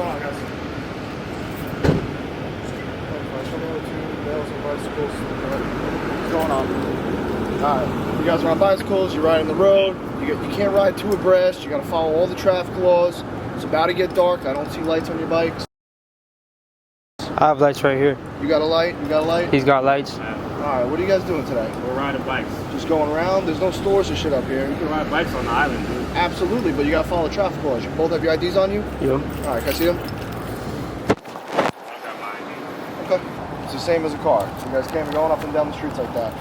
going on, guys? What's going on? Alright, you guys are on bicycles, you're riding the road, you can't ride two abreast, you gotta follow all the traffic laws. It's about to get dark, I don't see lights on your bikes. I have lights right here. You got a light? You got a light? He's got lights. Alright, what are you guys doing today? We're riding bikes. Just going around? There's no stores or shit up here. You can ride bikes on the island, dude. Absolutely, but you gotta follow the traffic laws. You both have your IDs on you? Yep. Alright, can I see them? I got my ID. Okay. It's the same as a car. So you guys can't be going up and down the streets like that.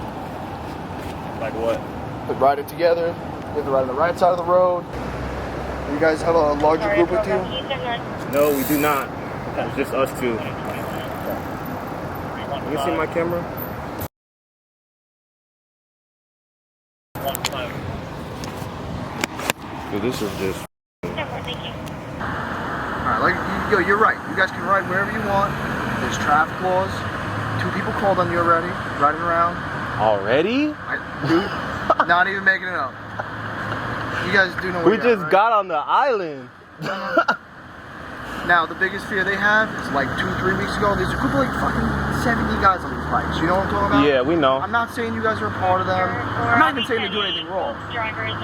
Like what? But ride it together. You have to ride on the right side of the road. You guys have a larger group with you? No, we do not. It's just us two. Can you see my camera? Dude, this is just... Alright, you're right. You guys can ride wherever you want. There's traffic laws. 2 people called on you already, riding around. Already? Dude, not even making it up. You guys do know where we just right? got on the island. Now, the biggest fear they have is like 2-3 weeks ago, there's a group of like fucking 70 guys on these bikes. You know what I'm talking about? Yeah, we know. I'm not saying you guys are a part of them. I'm not even saying they do anything wrong.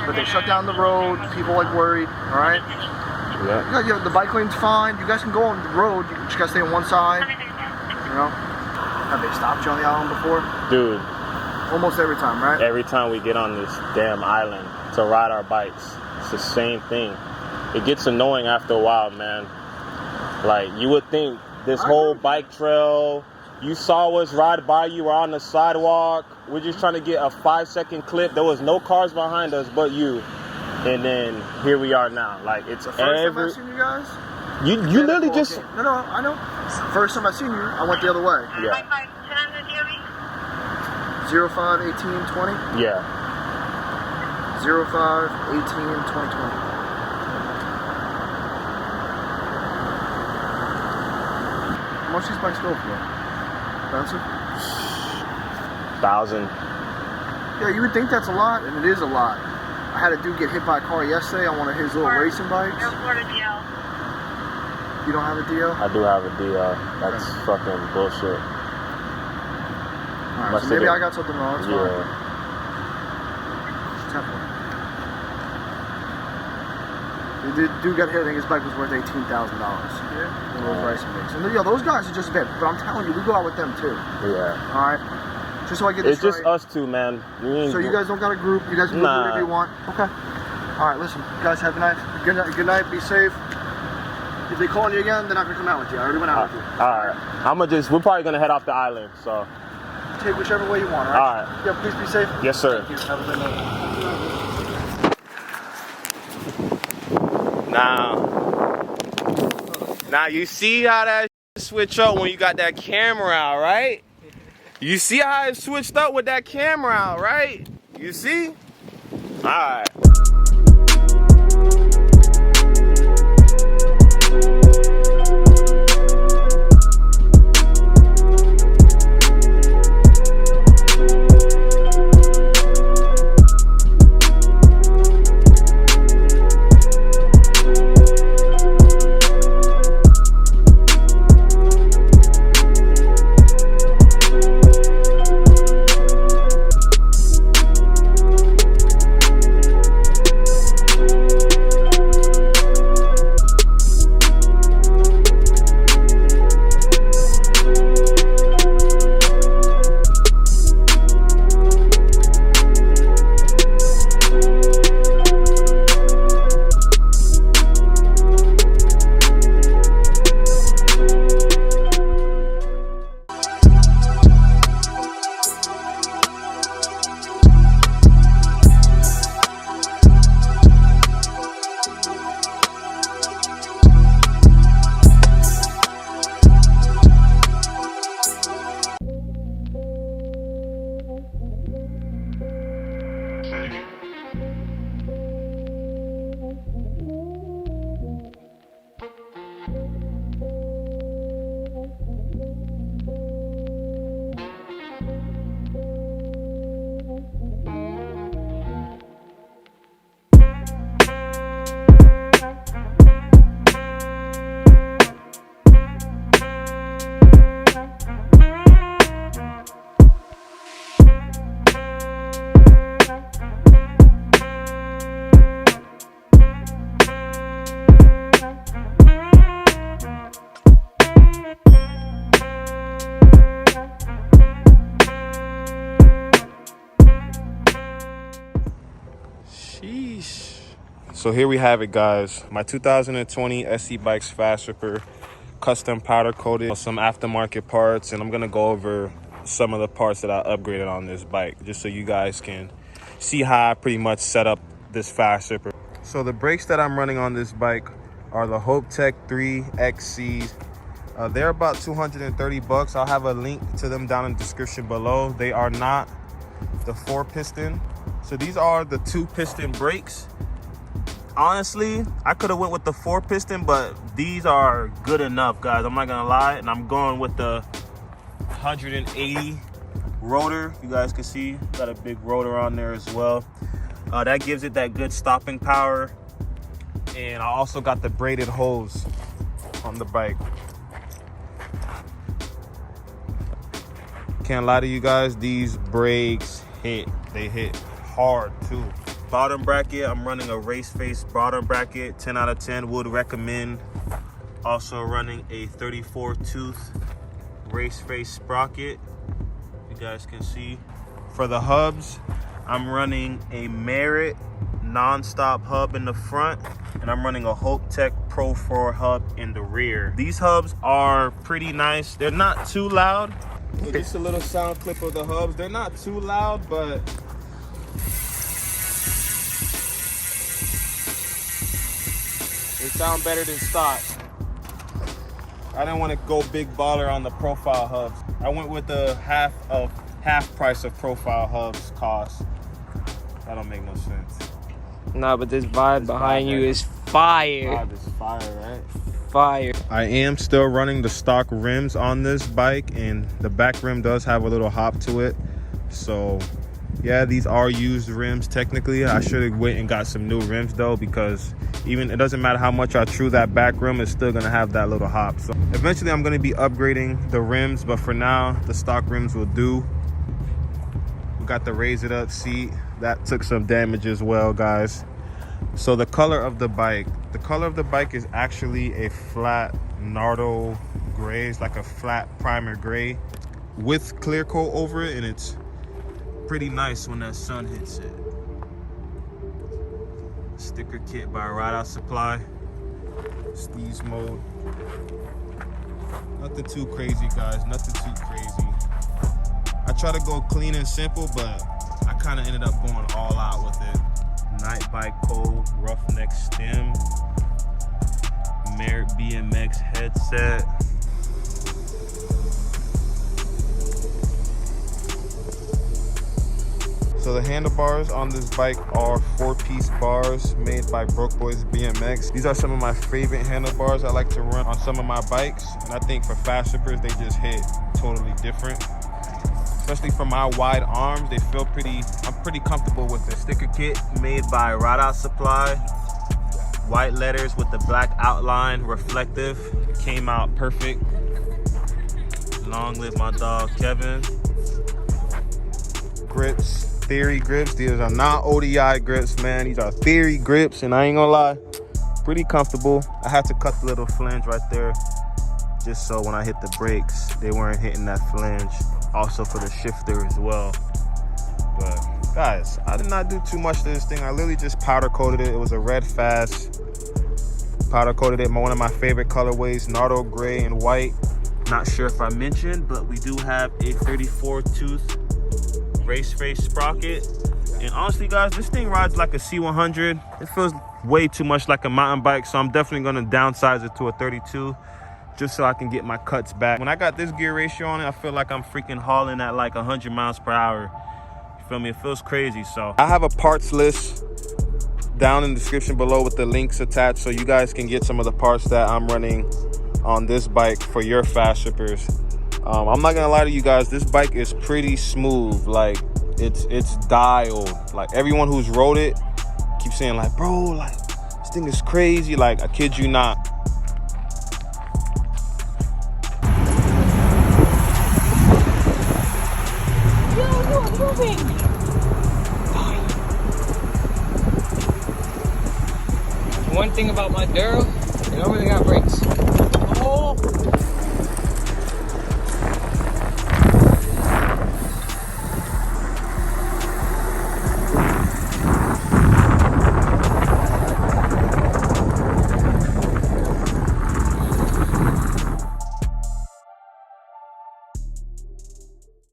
But they shut down the road, people like worried, alright? Yeah. You know, the bike lane's fine, you guys can go on the road, you just gotta stay on one side. You know? Have they stopped you on the island before? Dude. Almost every time, right? Every time we get on this damn island to ride our bikes, it's the same thing. It gets annoying after a while, man. Like, you would think this whole bike trail, you saw us ride by, you were on the sidewalk, we're just trying to get a 5-second clip. There was no cars behind us but you. And then here we are now. Like, it's First time I seen you guys? You literally just... No, I know. First time I seen you, I went the other way. Yeah. 05, 18, 20? Yeah. 05, 18, 2020. How much these bikes go for? Expensive? 1,000. Yeah, you would think that's a lot, and it is a lot. I had a dude get hit by a car yesterday on one of his little racing bikes. You don't have a DL? I do have a DL. That's fucking bullshit. Alright, so maybe I got something wrong. It's fine. The dude got hit, I think his bike was worth $18,000. Yeah. One of those racing bikes. And yo, those guys are just a bit, but I'm telling you, we go out with them too. Yeah. Alright? Just so I get this right. It's just us two, man. So you guys don't got a group, you guys can do whatever you want. Okay. Alright, listen, you guys have a night. Good night, be safe. If they call you again, they're not gonna come out with you. I already went out with you. Alright. we're probably gonna head off the island, so. Take whichever way you want, alright? Alright. Yeah, please be safe. Yes, sir. Thank you. Have a good night. Now you see how that switch up when you got that camera out, right? You see how it switched up with that camera out, right? You see? Alright. So here we have it, guys. My 2020 Sebikes Fast Ripper, custom powder coated, some aftermarket parts, and I'm gonna go over some of the parts that I upgraded on this bike, just so you guys can see how I pretty much set up this Fast Ripper. So the brakes that I'm running on this bike are the Hope Tech 3 XCs. They're about 230 bucks. I'll have a link to them down in the description below. They are not the 4-piston. So these are the 2-piston brakes. Honestly, I could have went with the 4-piston, but these are good enough, guys. I'm not gonna lie, and I'm going with the 180 rotor. You guys can see, got a big rotor on there as well. That gives it that good stopping power. And I also got the braided hose on the bike. Can't lie to you guys, these brakes hit. They hit hard too. Bottom bracket, I'm running a race face bottom bracket, 10 out of 10, would recommend. Also running a 34 tooth race face sprocket, you guys can see. For the hubs, I'm running a Merit non-stop hub in the front, and I'm running a Hope Tech Pro 4 hub in the rear. These hubs are pretty nice. They're not too loud. So just a little sound clip of the hubs. They're not too loud, but they sound better than stock. I didn't want to go big baller on the profile hubs. I went with the half price of profile hubs cost. That don't make no sense. Nah, but this vibe behind you is fire. Vibe is fire, right? Fire. I am still running the stock rims on this bike, and the back rim does have a little hop to it. So yeah, these are used rims technically. I should have went and got some new rims though, because even it doesn't matter how much I true that back rim, it's still gonna have that little hop. So eventually I'm gonna be upgrading the rims, but for now the stock rims will do. We got the raise it up seat that took some damage as well, guys. So the color of the bike is actually a flat Nardo gray. It's like a flat primer gray with clear coat over it, and it's pretty nice when that sun hits it. Sticker kit by Ride Out Supply. Steve's mode. Nothing too crazy, guys. Nothing too crazy. I try to go clean and simple, but I kind of ended up going all out with it. Night Bike Code Roughneck stem. Merit BMX headset. So the handlebars on this bike are 4-piece bars made by Broke Boys BMX. These are some of my favorite handlebars I like to run on some of my bikes, and I think for fast rippers they just hit totally different. Especially for my wide arms, they feel I'm pretty comfortable with it. Sticker kit made by Ride Out Supply. White letters with the black outline, reflective. Came out perfect. Long live my dog, Kevin. Grips, Theory grips. These are not ODI grips, man. These are Theory grips, and I ain't gonna lie, pretty comfortable. I had to cut the little flange right there, just so when I hit the brakes, they weren't hitting that flange. Also for the shifter as well. But guys, I did not do too much to this thing. I literally just powder coated it. It was a red fast. Powder coated it, one of my favorite colorways, Nardo gray and white. Not sure if I mentioned, but we do have a 34 tooth race face sprocket. And honestly, guys, this thing rides like a C100. It feels way too much like a mountain bike, so I'm definitely gonna downsize it to a 32. Just so I can get my cuts back. When I got this gear ratio on it, I feel like I'm freaking hauling at like 100 miles per hour. You feel me? It feels crazy. So I have a parts list down in the description below with the links attached, so you guys can get some of the parts that I'm running on this bike for your fast rippers. I'm not gonna lie to you guys, this bike is pretty smooth. Like it's dialed. Like everyone who's rode it keeps saying like, bro, like this thing is crazy. Like I kid you not. Moving. One thing about my Duro, it don't really got brakes.